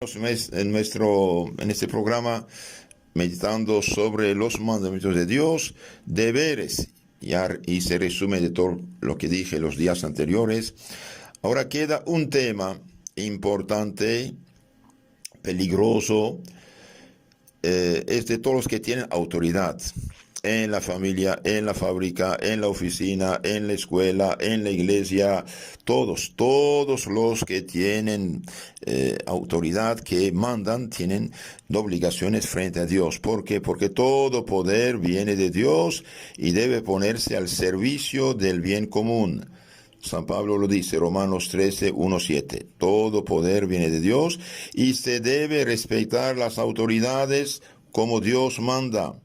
En este programa, meditando sobre los mandamientos de Dios, deberes, y se resume de todo lo que dije los días anteriores. Ahora queda un tema importante, peligroso, es de todos los que tienen autoridad en la familia, en la fábrica, en la oficina, en la escuela, en la iglesia, todos los que tienen autoridad, que mandan, tienen obligaciones frente a Dios. ¿Por qué? Porque todo poder viene de Dios y debe ponerse al servicio del bien común. San Pablo lo dice, Romanos 13, 1, 7. Todo poder viene de Dios y se debe respetar las autoridades como Dios manda.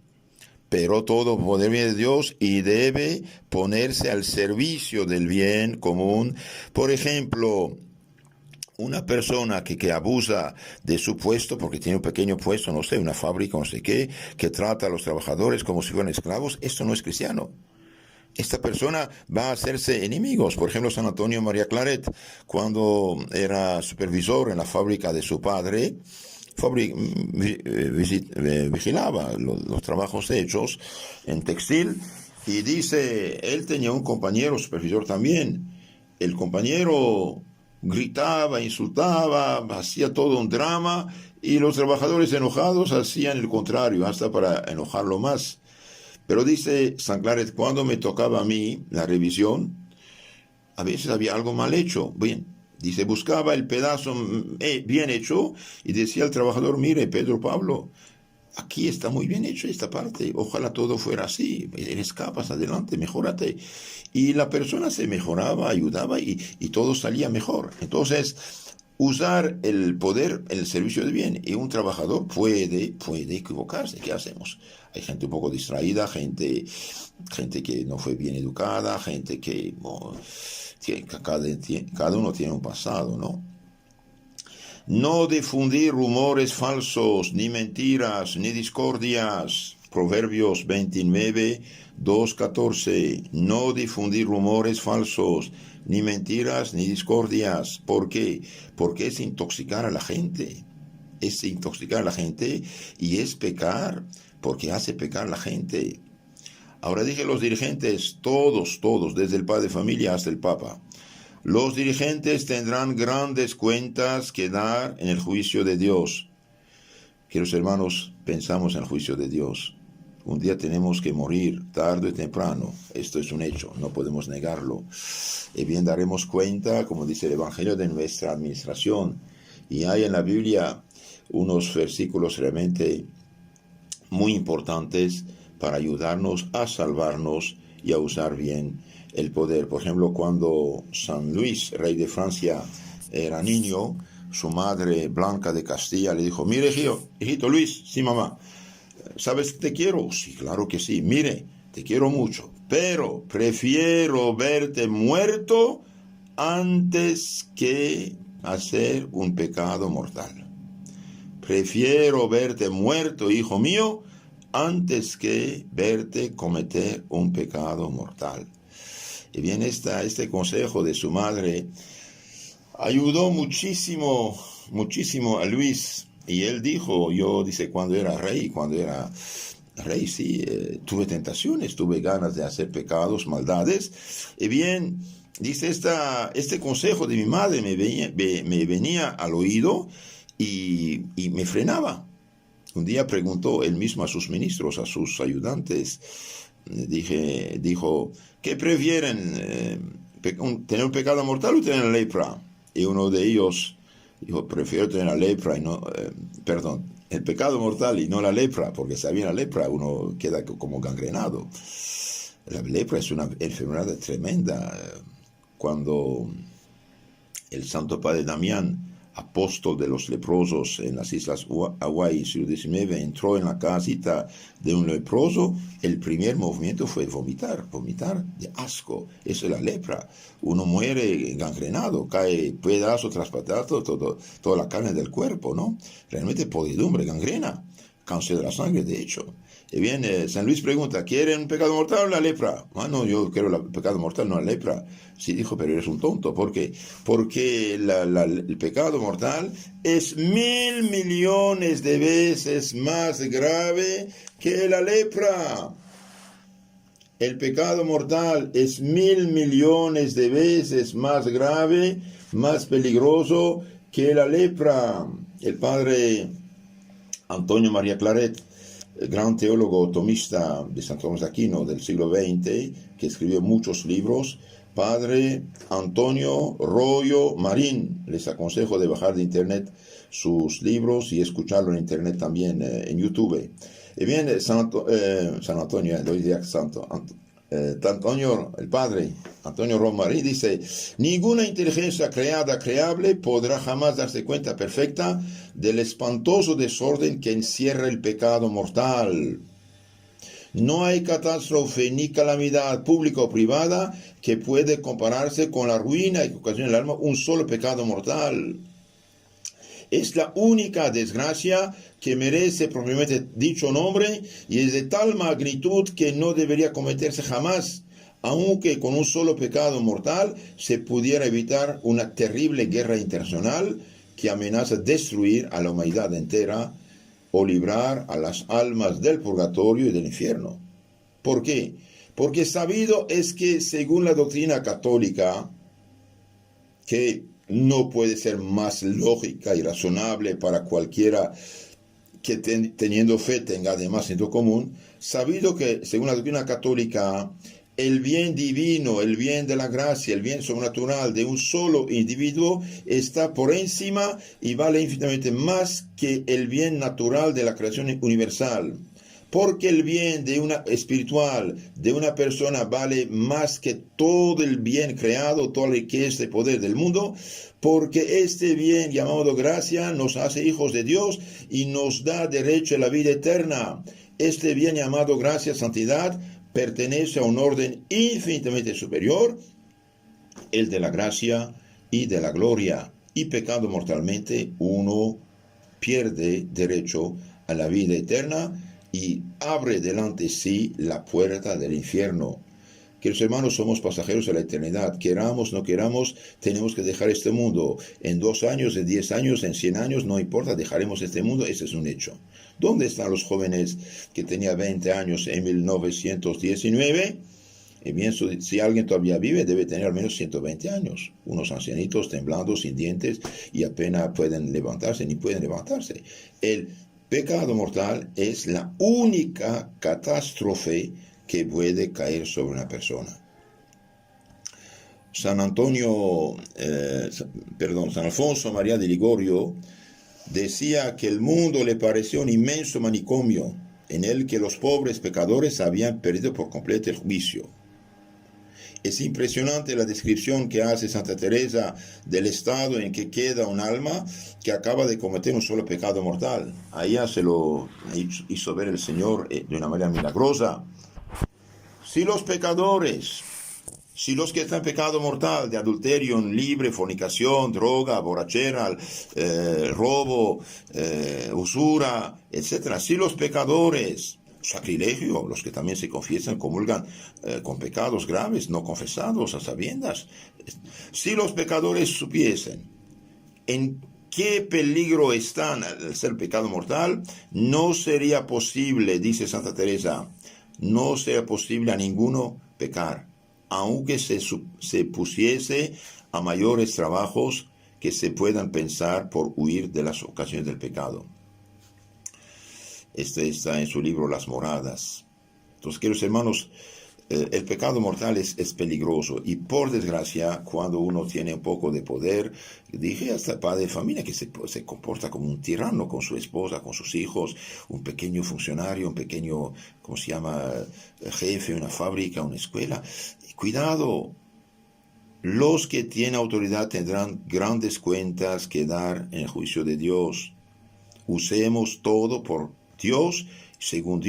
Pero todo poder viene de Dios y debe ponerse al servicio del bien común. Por ejemplo, una persona que abusa de su puesto porque tiene un pequeño puesto, no sé, una fábrica, no sé qué, que trata a los trabajadores como si fueran esclavos, esto no es cristiano. Esta persona va a hacerse enemigos. Por ejemplo, San Antonio María Claret, cuando era supervisor en la fábrica de su padre, vigilaba los trabajos hechos en textil, y dice, él tenía un compañero supervisor también. El compañero gritaba, insultaba, hacía todo un drama, y los trabajadores enojados hacían el contrario, hasta para enojarlo más. Pero dice San Claret, cuando me tocaba a mí la revisión, a veces había algo mal hecho. Bien, dice, buscaba el pedazo bien hecho y decía al trabajador, mire, Pedro Pablo, aquí está muy bien hecho esta parte, ojalá todo fuera así, eres capaz, adelante, mejórate. Y la persona se mejoraba, ayudaba y todo salía mejor. Entonces, usar el poder en el servicio del bien. Y un trabajador puede equivocarse. ¿Qué hacemos? Hay gente un poco distraída, gente que no fue bien educada, gente que cada uno tiene un pasado, ¿no? No difundir rumores falsos, ni mentiras, ni discordias. Proverbios 29, 2, 14. No difundir rumores falsos, ni mentiras, ni discordias. ¿Por qué? Porque es intoxicar a la gente. Es intoxicar a la gente y es pecar, porque hace pecar a la gente. Ahora dije los dirigentes, todos, desde el padre de familia hasta el papa. Los dirigentes tendrán grandes cuentas que dar en el juicio de Dios. Queridos hermanos, pensamos en el juicio de Dios. Un día tenemos que morir, tarde o temprano. Esto es un hecho, no podemos negarlo. Y bien daremos cuenta, como dice el Evangelio, de nuestra administración. Y hay en la Biblia unos versículos realmente muy importantes para ayudarnos a salvarnos y a usar bien el poder. Por ejemplo, cuando San Luis, rey de Francia, era niño, su madre Blanca de Castilla le dijo, mire, hijito Luis, sí mamá, ¿sabes que te quiero? Sí, claro que sí. Mire, te quiero mucho, pero prefiero verte muerto antes que hacer un pecado mortal. Prefiero verte muerto, hijo mío, antes que verte cometer un pecado mortal. Y bien, este consejo de su madre ayudó muchísimo a Luis. Y él dijo, cuando era rey, sí, tuve tentaciones, tuve ganas de hacer pecados, maldades. Y bien, dice, este consejo de mi madre me venía al oído y me frenaba. Un día preguntó él mismo a sus ministros, a sus ayudantes, dijo, ¿qué prefieren? ¿Tener un pecado mortal o tener lepra? Y uno de ellos dijo, prefiero tener la lepra y no, el pecado mortal y no la lepra, porque sabía la lepra, uno queda como gangrenado. La lepra es una enfermedad tremenda. Cuando el Santo Padre Damián, apóstol de los leprosos en las islas Hawái, siglo XIX, entró en la casita de un leproso, el primer movimiento fue vomitar de asco. Eso es la lepra. Uno muere gangrenado, cae pedazo tras pedazo, toda la carne del cuerpo, ¿no? Realmente podridumbre, gangrena. cáncer de la sangre, de hecho. Y bien, San Luis pregunta, ¿quieren un pecado mortal o la lepra? Ah, no, yo quiero el pecado mortal, no la lepra. Sí, dijo, pero eres un tonto. ¿Por qué? Porque el pecado mortal es 1.000 millones de veces más grave que la lepra. El pecado mortal es 1.000 millones de veces más grave, más peligroso que la lepra. El padre Antonio María Claret, el gran teólogo tomista de Santo Tomás de Aquino del siglo XX, que escribió muchos libros, padre Antonio Rollo Marín, les aconsejo de bajar de internet sus libros y escucharlo en internet también en YouTube. Y bien, San Antonio, hoy día Santo Antonio, el padre Antonio Romarí dice, ninguna inteligencia creable podrá jamás darse cuenta perfecta del espantoso desorden que encierra el pecado mortal. No hay catástrofe ni calamidad pública o privada que puede compararse con la ruina que ocasiona el alma un solo pecado mortal. Es la única desgracia que merece propiamente dicho nombre y es de tal magnitud que no debería cometerse jamás, aunque con un solo pecado mortal se pudiera evitar una terrible guerra internacional que amenaza destruir a la humanidad entera o librar a las almas del purgatorio y del infierno. ¿Por qué? Porque sabido es que según la doctrina católica, que no puede ser más lógica y razonable para cualquiera que teniendo fe tenga además sentido común, sabido que según la doctrina católica, el bien divino, el bien de la gracia, el bien sobrenatural de un solo individuo está por encima y vale infinitamente más que el bien natural de la creación universal. Porque el bien de una espiritual de una persona vale más que todo el bien creado, toda la riqueza y poder del mundo, porque este bien llamado gracia nos hace hijos de Dios y nos da derecho a la vida eterna. Este bien llamado gracia, santidad, pertenece a un orden infinitamente superior, el de la gracia y de la gloria, y pecando mortalmente uno pierde derecho a la vida eterna y abre delante sí la puerta del infierno. Que los hermanos somos pasajeros de la eternidad, queramos, no queramos, tenemos que dejar este mundo. En 2 años, en 10 años, en 100 años, no importa, dejaremos este mundo, ese es un hecho. ¿Dónde están los jóvenes que tenían 20 años en 1919? Y bien, si alguien todavía vive, debe tener al menos 120 años. Unos ancianitos temblando, sin dientes, y apenas pueden levantarse, ni pueden levantarse. El pecado mortal es la única catástrofe que puede caer sobre una persona. San Alfonso María de Ligorio decía que el mundo le pareció un inmenso manicomio en el que los pobres pecadores habían perdido por completo el juicio. Es impresionante la descripción que hace Santa Teresa del estado en que queda un alma que acaba de cometer un solo pecado mortal. A ella se lo hizo ver el Señor de una manera milagrosa. Si los pecadores, si los que están en pecado mortal, de adulterio, libre, fornicación, droga, borrachera, robo, usura, etc. Si los pecadores, sacrilegio, los que también se confiesan, comulgan con pecados graves, no confesados a sabiendas. Si los pecadores supiesen en qué peligro están al ser pecado mortal, no sería posible, dice Santa Teresa, no sería posible a ninguno pecar, aunque se pusiese a mayores trabajos que se puedan pensar por huir de las ocasiones del pecado. Este está en su libro Las Moradas. Entonces, queridos hermanos, el pecado mortal es peligroso y por desgracia cuando uno tiene un poco de poder, dije hasta el padre de familia que se comporta como un tirano con su esposa, con sus hijos, un pequeño funcionario, un pequeño, ¿cómo se llama?, jefe, una fábrica, una escuela. Y cuidado, los que tienen autoridad tendrán grandes cuentas que dar en el juicio de Dios. Usemos todo por Dios, según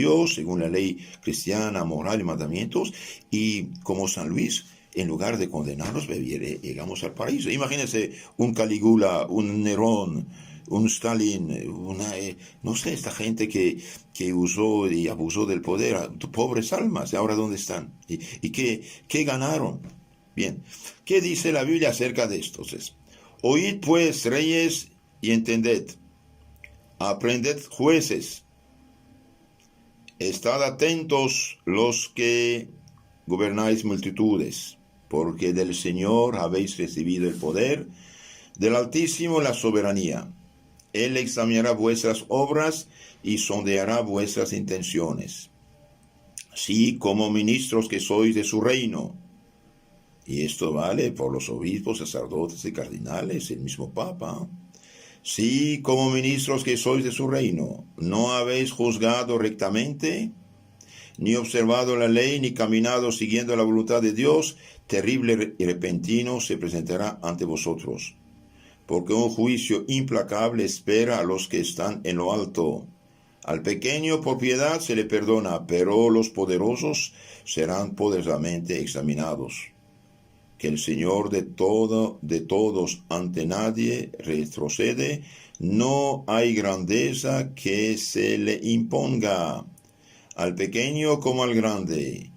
la ley cristiana, moral y mandamientos, y como San Luis, en lugar de condenarnos, llegamos al paraíso. Imagínense un Calígula, un Nerón, un Stalin, no sé, esta gente que usó y abusó del poder, pobres almas, ¿ahora dónde están? ¿Y qué ganaron? Bien, ¿qué dice la Biblia acerca de esto? Entonces, oíd pues, reyes, y entended, aprended jueces, estad atentos los que gobernáis multitudes, porque del Señor habéis recibido el poder, del Altísimo la soberanía. Él examinará vuestras obras y sondeará vuestras intenciones. Sí, como ministros que sois de su reino. Y esto vale por los obispos, sacerdotes y cardinales, el mismo Papa. Sí, como ministros que sois de su reino, ¿no habéis juzgado rectamente, ni observado la ley, ni caminado siguiendo la voluntad de Dios? Terrible y repentino se presentará ante vosotros, porque un juicio implacable espera a los que están en lo alto. Al pequeño por piedad se le perdona, pero los poderosos serán poderosamente examinados. Que el Señor de todos ante nadie retrocede, no hay grandeza que se le imponga, al pequeño como al grande.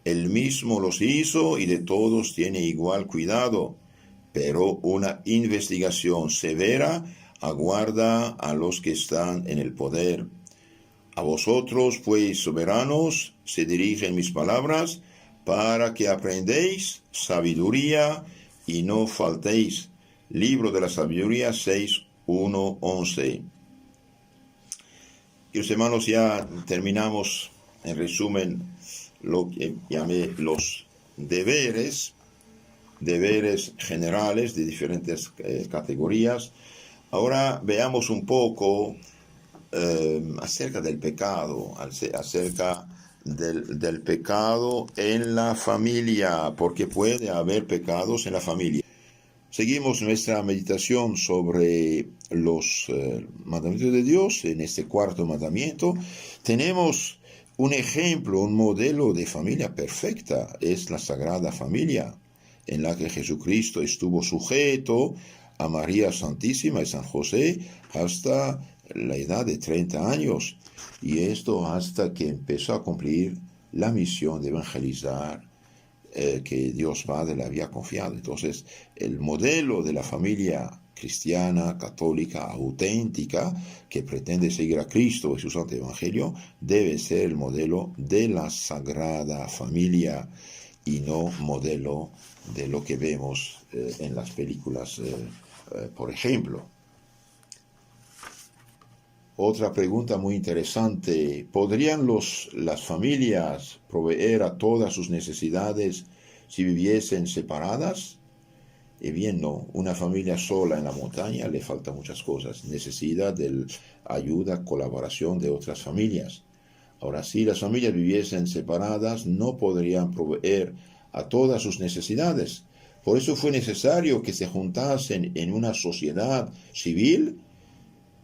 Él mismo los hizo y de todos tiene igual cuidado, pero una investigación severa aguarda a los que están en el poder. A vosotros, pues, soberanos, se dirigen mis palabras, para que aprendéis sabiduría y no faltéis. Libro de la Sabiduría 6:1-11. Y los hermanos, ya terminamos, en resumen, lo que llamé los deberes generales de diferentes categorías. Ahora veamos un poco acerca del pecado, acerca del pecado en la familia, porque puede haber pecados en la familia. Seguimos nuestra meditación sobre los mandamientos de Dios. En este cuarto mandamiento tenemos un ejemplo, un modelo de familia perfecta. Es la Sagrada Familia, en la que Jesucristo estuvo sujeto a María Santísima y San José hasta la edad de 30 años. Y esto hasta que empezó a cumplir la misión de evangelizar que Dios Padre le había confiado. Entonces, el modelo de la familia cristiana, católica, auténtica, que pretende seguir a Cristo y su Santo Evangelio, debe ser el modelo de la Sagrada Familia y no modelo de lo que vemos en las películas, por ejemplo. Otra pregunta muy interesante: ¿podrían las familias proveer a todas sus necesidades si viviesen separadas? Y bien, no. Una familia sola en la montaña le faltan muchas cosas. Necesita de ayuda, colaboración de otras familias. Ahora, si las familias viviesen separadas, no podrían proveer a todas sus necesidades. Por eso fue necesario que se juntasen en una sociedad civil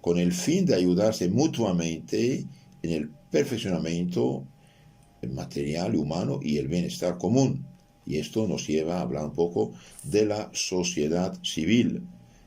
con el fin de ayudarse mutuamente en el perfeccionamiento material, humano y el bienestar común. Y esto nos lleva a hablar un poco de la sociedad civil.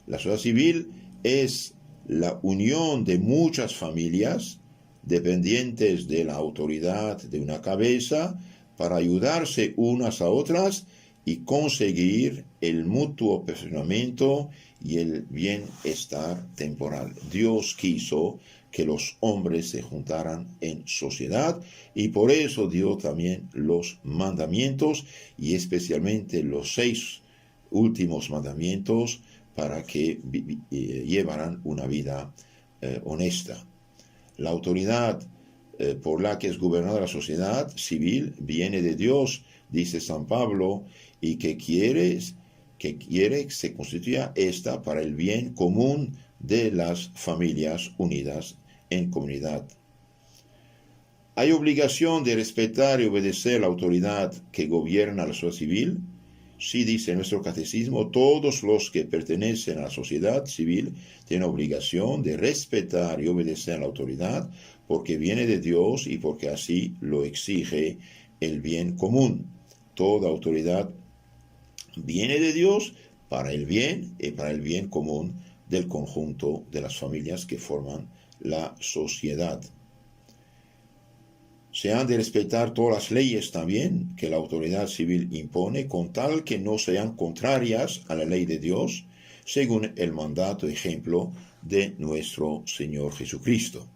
La sociedad civil es la unión de muchas familias dependientes de la autoridad de una cabeza para ayudarse unas a otras y conseguir el mutuo perfeccionamiento y el bienestar temporal. Dios quiso que los hombres se juntaran en sociedad y por eso dio también los mandamientos y especialmente los 6 últimos mandamientos para que llevaran una vida honesta. La autoridad por la que es gobernada la sociedad civil viene de Dios, dice San Pablo, y que quiere que se constituya esta para el bien común de las familias unidas en comunidad. ¿Hay obligación de respetar y obedecer la autoridad que gobierna la sociedad civil? Sí, dice nuestro catecismo, todos los que pertenecen a la sociedad civil tienen obligación de respetar y obedecer a la autoridad porque viene de Dios y porque así lo exige el bien común. Toda autoridad viene de Dios para el bien y para el bien común del conjunto de las familias que forman la sociedad. Se han de respetar todas las leyes también que la autoridad civil impone, con tal que no sean contrarias a la ley de Dios, según el mandato y ejemplo de nuestro Señor Jesucristo.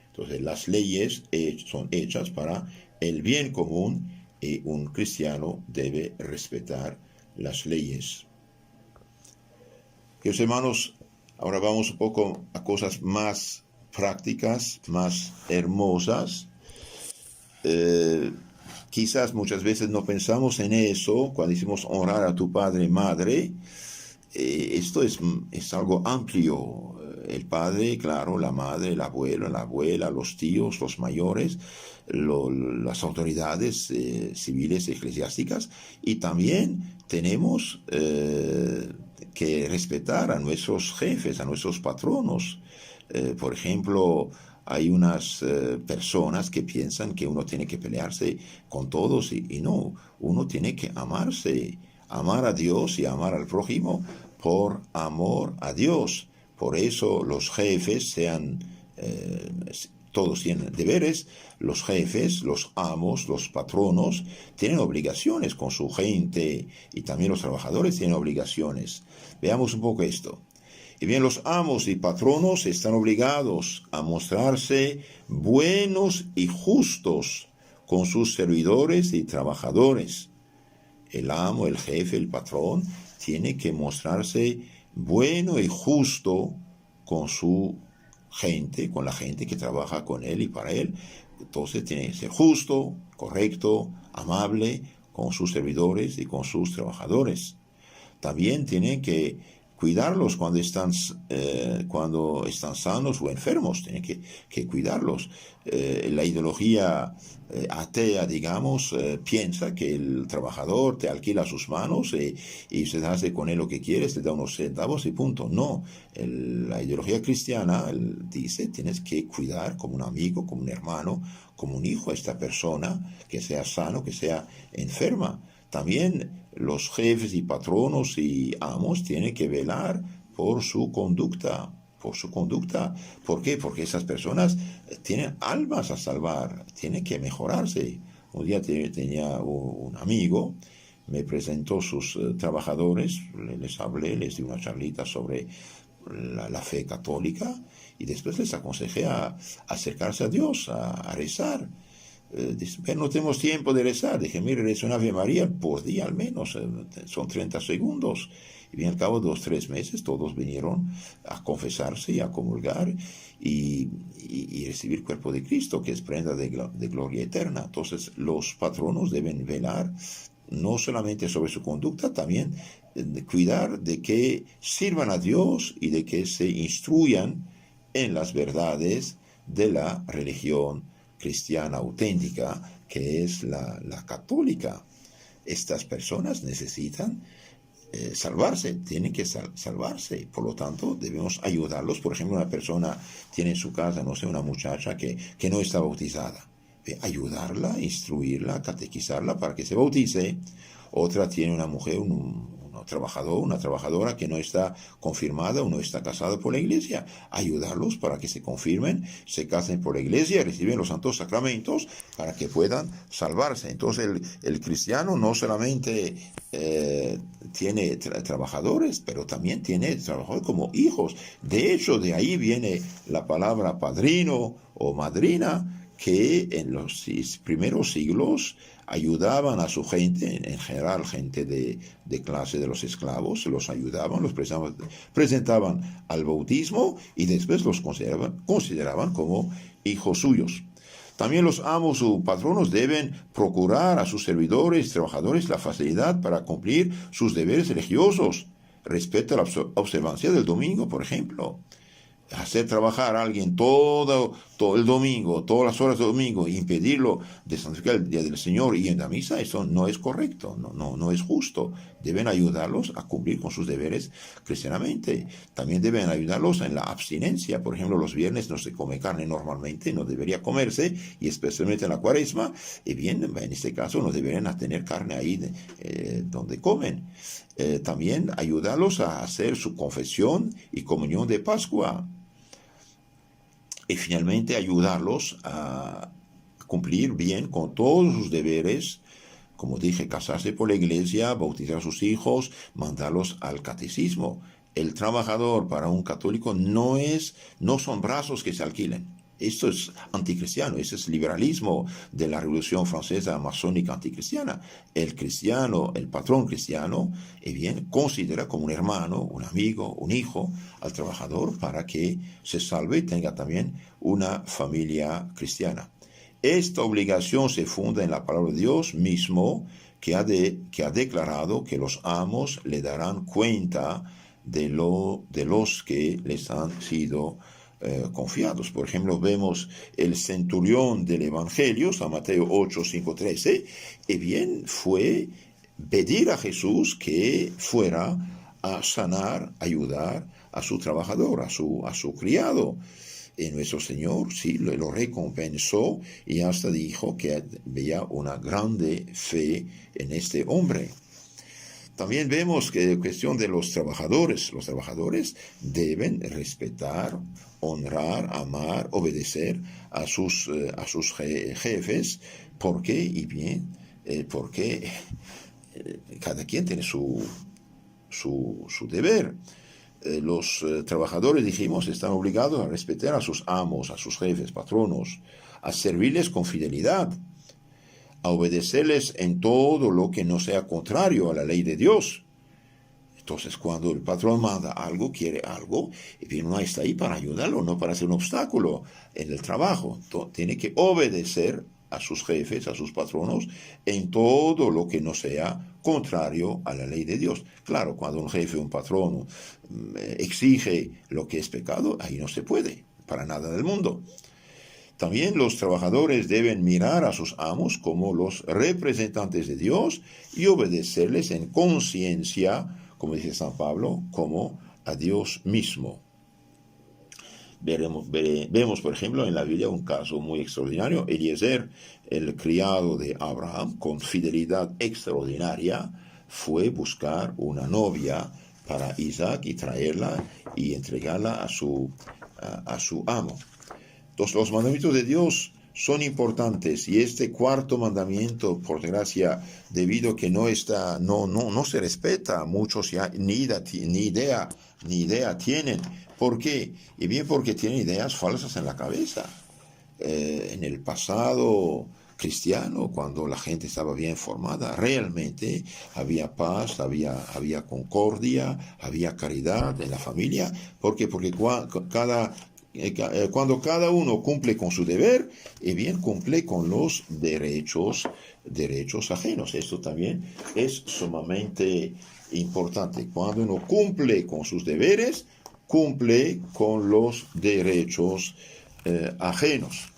Entonces, las leyes son hechas para el bien común y un cristiano debe respetar las leyes. Queridos hermanos, ahora vamos un poco a cosas más prácticas, más hermosas. Quizás muchas veces no pensamos en eso cuando decimos honrar a tu padre y madre. Esto es algo amplio. El padre, claro, la madre, la abuela, los tíos, los mayores, las autoridades civiles, eclesiásticas, y también tenemos que respetar a nuestros jefes, a nuestros patronos. Por ejemplo, hay unas personas que piensan que uno tiene que pelearse con todos y no, uno tiene que amarse, amar a Dios y amar al prójimo por amor a Dios. Por eso los jefes todos tienen deberes, los jefes, los amos, los patronos tienen obligaciones con su gente y también los trabajadores tienen obligaciones. Veamos un poco esto. Y bien, los amos y patronos están obligados a mostrarse buenos y justos con sus servidores y trabajadores. El amo, el jefe, el patrón tiene que mostrarse bueno y justo con su gente, con la gente que trabaja con él y para él. Entonces tiene que ser justo, correcto, amable con sus servidores y con sus trabajadores. También tiene que cuidarlos cuando están sanos o enfermos, tiene que cuidarlos. La ideología atea, digamos, piensa que el trabajador te alquila sus manos y se hace con él lo que quieres, te da unos centavos y punto. No, la ideología cristiana dice, tienes que cuidar como un amigo, como un hermano, como un hijo a esta persona, que sea sano, que sea enferma. También los jefes y patronos y amos tienen que velar por su conducta. ¿Por qué? Porque esas personas tienen almas a salvar, tienen que mejorarse. Un día tenía un amigo, me presentó sus trabajadores, les hablé, les di una charlita sobre la fe católica y después les aconsejé a acercarse a Dios, a rezar. Dice, pero no tenemos tiempo de rezar. Dije, mire, reza una Ave María por día al menos, son 30 segundos. Y bien al cabo de 2-3 meses todos vinieron a confesarse y a comulgar y recibir cuerpo de Cristo, que es prenda de gloria eterna. Entonces los patronos deben velar no solamente sobre su conducta, también cuidar de que sirvan a Dios y de que se instruyan en las verdades de la religión cristiana auténtica, que es la católica. Estas personas necesitan salvarse, tienen que salvarse, por lo tanto debemos ayudarlos. Por ejemplo, una persona tiene en su casa, no sé, una muchacha que no está bautizada, ayudarla, instruirla, catequizarla para que se bautice. Otra tiene una mujer, una trabajadora que no está confirmada o no está casada por la iglesia, ayudarlos para que se confirmen, se casen por la iglesia y reciben los santos sacramentos para que puedan salvarse. Entonces el cristiano no solamente tiene trabajadores, pero también tiene trabajadores como hijos. De hecho, de ahí viene la palabra padrino o madrina, que en los primeros siglos ayudaban a su gente, en general gente de clase de los esclavos, los ayudaban, los presentaban al bautismo y después los consideraban como hijos suyos. También los amos o patronos deben procurar a sus servidores y trabajadores la facilidad para cumplir sus deberes religiosos respecto a la observancia del domingo, por ejemplo. Hacer trabajar a alguien todo todo el domingo, todas las horas del domingo, impedirlo de santificar el día del Señor y en la misa, eso no es correcto, no es justo. Deben ayudarlos a cumplir con sus deberes cristianamente. También deben ayudarlos en la abstinencia. Por ejemplo, los viernes no se come carne normalmente, no debería comerse, y especialmente en la cuaresma, y bien, en este caso no deberían tener carne ahí donde comen. También ayudarlos a hacer su confesión y comunión de Pascua. Y finalmente ayudarlos a cumplir bien con todos sus deberes, como dije, casarse por la iglesia, bautizar a sus hijos, mandarlos al catecismo. El trabajador para un católico no son brazos que se alquilen. Esto es anticristiano, ese es liberalismo de la Revolución Francesa masónica anticristiana. El cristiano, el patrón cristiano, bien, considera como un hermano, un amigo, un hijo al trabajador para que se salve y tenga también una familia cristiana. Esta obligación se funda en la palabra de Dios mismo, que ha declarado que los amos le darán cuenta de los que les han sido confiados. Por ejemplo, vemos el centurión del Evangelio, San Mateo 8, 5, 13, y bien fue pedir a Jesús que fuera a sanar, ayudar a su trabajador, a su criado. Y nuestro Señor sí lo recompensó y hasta dijo que veía una grande fe en este hombre. También vemos que en cuestión de los trabajadores deben respetar, honrar, amar, obedecer a sus jefes. ¿Por qué? Porque cada quien tiene su deber. Los trabajadores, dijimos, están obligados a respetar a sus amos, a sus jefes, patronos, a servirles con fidelidad, a obedecerles en todo lo que no sea contrario a la ley de Dios. Entonces, cuando el patrón manda algo, quiere algo, y uno está ahí para ayudarlo, no para ser un obstáculo en el trabajo. Tiene que obedecer a sus jefes, a sus patronos, en todo lo que no sea contrario a la ley de Dios. Claro, cuando un jefe, un patrón exige lo que es pecado, ahí no se puede, para nada del mundo. También los trabajadores deben mirar a sus amos como los representantes de Dios y obedecerles en conciencia, como dice San Pablo, como a Dios mismo. Vemos, por ejemplo, en la Biblia un caso muy extraordinario. Eliezer, el criado de Abraham, con fidelidad extraordinaria, fue buscar una novia para Isaac y traerla y entregarla a su amo. Entonces, los mandamientos de Dios son importantes, y este cuarto mandamiento, por desgracia, debido a que no se respeta, muchos ya ni idea tienen. ¿Por qué? Y bien porque tienen ideas falsas en la cabeza. En el pasado cristiano, cuando la gente estaba bien formada, realmente había paz, había concordia, había caridad en la familia. ¿Por qué? Porque cuando cada uno cumple con su deber, bien cumple con los derechos ajenos. Esto también es sumamente importante. Cuando uno cumple con sus deberes, cumple con los derechos ajenos.